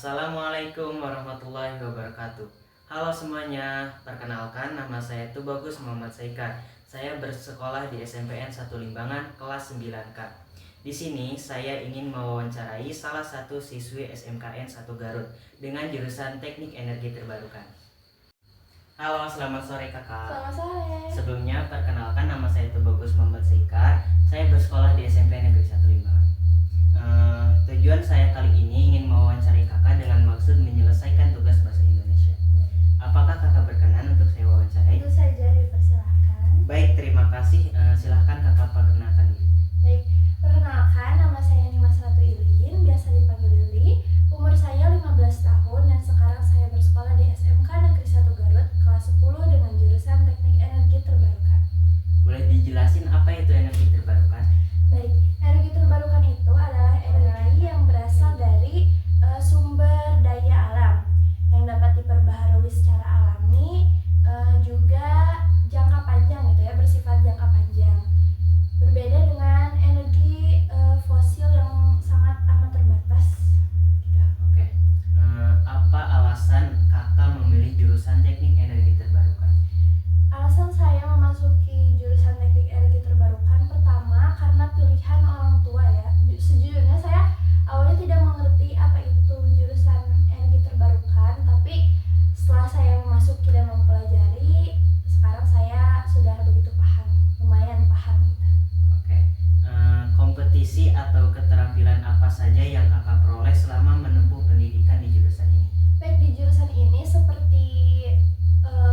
Assalamualaikum warahmatullahi wabarakatuh. Halo semuanya, perkenalkan nama saya Tubagus Muhammad Saikar. Saya bersekolah di SMPN 1 Limbangan kelas 9K. Di sini saya ingin mewawancarai salah satu siswi SMKN 1 Garut dengan jurusan Teknik Energi Terbarukan. Halo, selamat sore kakak. Selamat sore. Sebelumnya perkenalkan nama saya Tubagus Muhammad Saikar. Saya bersekolah di SMP Negeri 1 Limbangan. Tujuan saya kali ini ingin mewawancari kakak dengan maksud menyelesaikan tugas bahasa Indonesia. Apakah kakak berkenan untuk saya wawancarai? Tentu saja, dipersilahkan. Baik, terima kasih. Silahkan kakak perkenalkan diri. Baik, perkenalkan nama saya Nimas Ratu Ilin, biasa dipanggil Lili. Umur saya 15 tahun dan sekarang saya bersekolah di SMK Negeri 1 Garut kelas 10 dengan jurusan Teknik Energi Terbarukan. Boleh dijelasin apa itu energi terbarukan? Baik, energi terbarukan itu adalah energi yang berasal dari sumber daya alam yang dapat diperbaharui secara alami, juga jangka panjang gitu ya, bersifat jangka panjang. Berbeda dengan energi fosil yang sangat amat terbatas gitu. Oke. Apa alasan kakak memilih jurusan Teknik Energi Terbarukan? Alasan saya memasuki jurusan Teknik Energi Terbarukan pertama karena pilihan orang tua ya. Sejujurnya saya awalnya tidak mengerti apa itu jurusan energi terbarukan, tapi setelah saya memasuki dan mempelajari, sekarang saya sudah begitu paham, lumayan paham gitu. Oke. Kompetisi atau keterampilan apa saja yang kakak peroleh selama menempuh pendidikan di jurusan ini? Baik, di jurusan ini seperti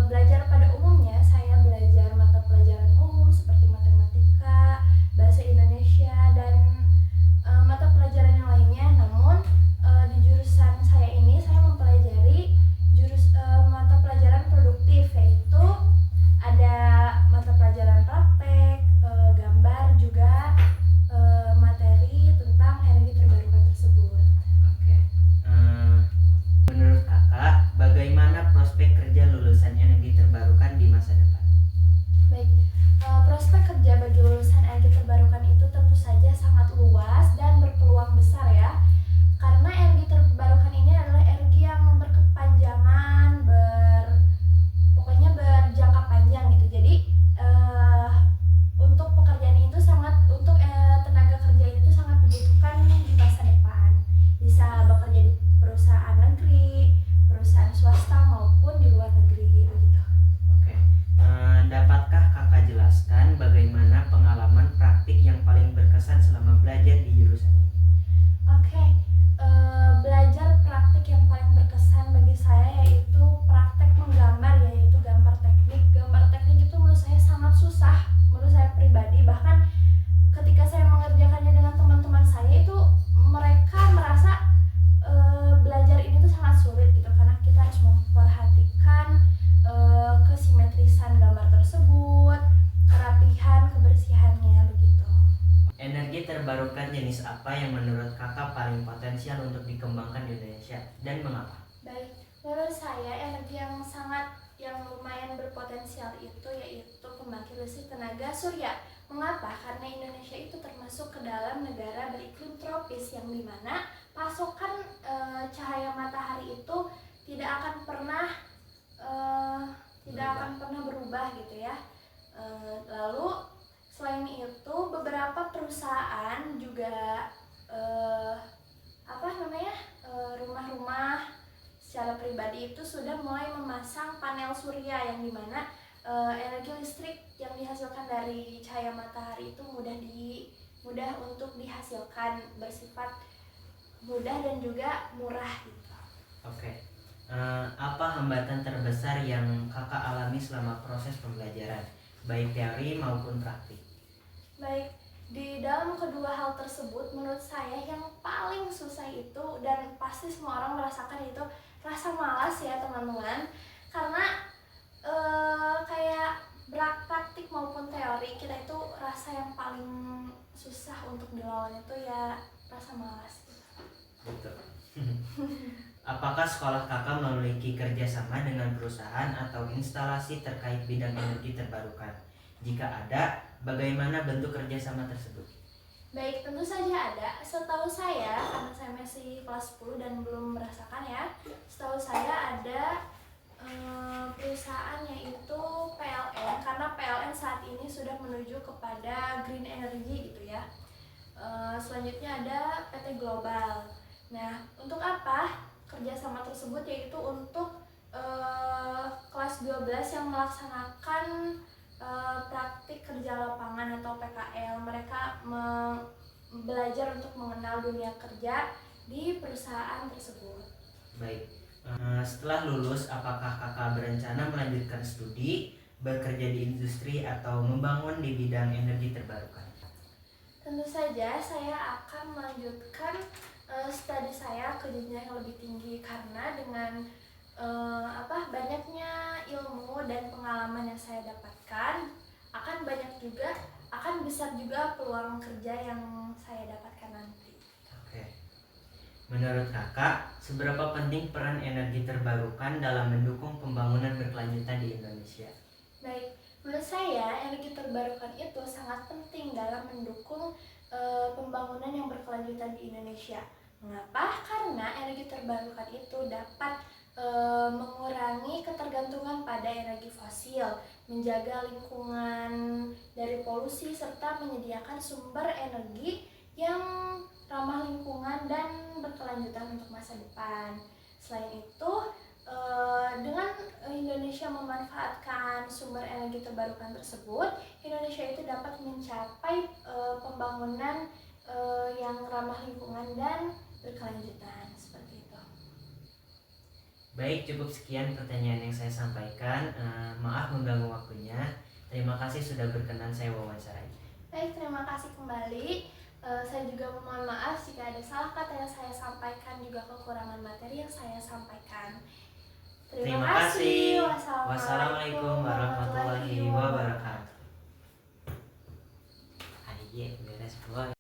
belajar pada umumnya, saya belajar mata pelajaran umum seperti matematika, bahasa Indonesia, dan mata pelajaran yang lainnya. Namun di jurusan saya ini saya mempelajari mata pelajaran produktif, yaitu ada mata pelajaran praktek, gambar, juga materi tentang energi terbarukan tersebut. Oke. Menurut kakak, bagaimana prospek kerja lulusan energi terbarukan di masa depan? Baik, prospek kerja bagi lulusan energi terbarukan itu tentu saja sangat luas dan berpeluang besar ya. Karena energi terbarukan ini adalah energi yang berkepanjangan, pokoknya berjangka panjang gitu. Jadi untuk pekerjaan itu untuk tenaga kerja itu sangat dibutuhkan di masa depan. Bisa bekerja di perusahaan negeri, perusahaan swasta maupun di luar negeri begitu. Oke. Dapatkah kakak jelaskan bagaimana pengalaman praktik yang paling berkesan selama belajar di jurusan ini? Oke, belajar praktik yang paling berkesan bagi saya yaitu praktek menggambar, yaitu gambar teknik. Gambar teknik itu menurut saya sangat susah, menurut saya pribadi. Bahkan ketika saya mengerjakannya dengan teman-teman saya itu mereka merasa belajar ini tuh sangat sulit gitu, karena kita harus memperhatikan kesimetrisan gambar tersebut, kerapihan, kebersihannya begitu. Energi terbarukan jenis apa yang menurut kakak paling potensial untuk dikembangkan di Indonesia dan mengapa? Baik, menurut saya energi yang lumayan berpotensial itu yaitu pembangkit listrik tenaga surya. Mengapa? Karena Indonesia itu termasuk ke dalam negara beriklim tropis yang dimana pasokan cahaya matahari itu tidak akan pernah berubah gitu ya. Lalu selain itu beberapa perusahaan juga rumah-rumah secara pribadi itu sudah mulai memasang panel surya yang dimana energi listrik yang dihasilkan dari cahaya matahari itu mudah untuk dihasilkan, bersifat mudah dan juga murah gitu. Oke. Apa hambatan terbesar yang kakak alami selama proses pembelajaran, baik teori maupun praktik? Baik, di dalam kedua hal tersebut menurut saya yang paling susah itu, dan pasti semua orang merasakan, itu rasa malas ya teman-teman. Karena kayak praktik maupun teori, kita itu rasa yang paling susah untuk dilawan itu ya rasa malas. Betul. Apakah sekolah kakak memiliki kerjasama dengan perusahaan atau instalasi terkait bidang energi terbarukan? Jika ada, bagaimana bentuk kerjasama tersebut? Baik, tentu saja ada. Setahu saya, karena saya masih kelas 10 dan belum merasakan ya, setahu saya ada perusahaan yaitu PLN, karena PLN saat ini sudah menuju kepada green energy gitu ya. Selanjutnya ada PT Global. Nah, untuk apa kerjasama tersebut? Yaitu untuk kelas 12 yang melaksanakan praktik kerja lapangan atau PKL. Mereka belajar untuk mengenal dunia kerja di perusahaan tersebut. Baik. Setelah lulus, apakah kakak berencana melanjutkan studi, bekerja di industri, atau membangun di bidang energi terbarukan? Tentu saja saya akan melanjutkan studi saya ke jenjang yang lebih tinggi, karena dengan banyaknya ilmu dan pengalaman yang saya dapatkan, akan besar juga peluang kerja yang saya dapatkan nanti. Oke. Menurut kakak, seberapa penting peran energi terbarukan dalam mendukung pembangunan berkelanjutan di Indonesia? Baik, menurut saya energi terbarukan itu sangat penting dalam mendukung pembangunan yang berkelanjutan di Indonesia. Mengapa? Karena energi terbarukan itu dapat mengurangi ketergantungan pada energi fosil, menjaga lingkungan dari polusi, serta menyediakan sumber energi yang ramah lingkungan dan berkelanjutan untuk masa depan. Selain itu, dengan Indonesia memanfaatkan sumber energi terbarukan tersebut, Indonesia itu dapat mencapai pembangunan yang ramah lingkungan dan berkelanjutan, seperti itu. Baik, cukup sekian pertanyaan yang saya sampaikan. Maaf mengganggu waktunya. Terima kasih sudah berkenan saya wawancarai. Baik, terima kasih kembali. Saya juga memohon maaf jika ada salah kata yang saya sampaikan, juga kekurangan materi yang saya sampaikan. Terima kasih. Wassalamualaikum warahmatullahi wabarakatuh. Ayo, beres, boy.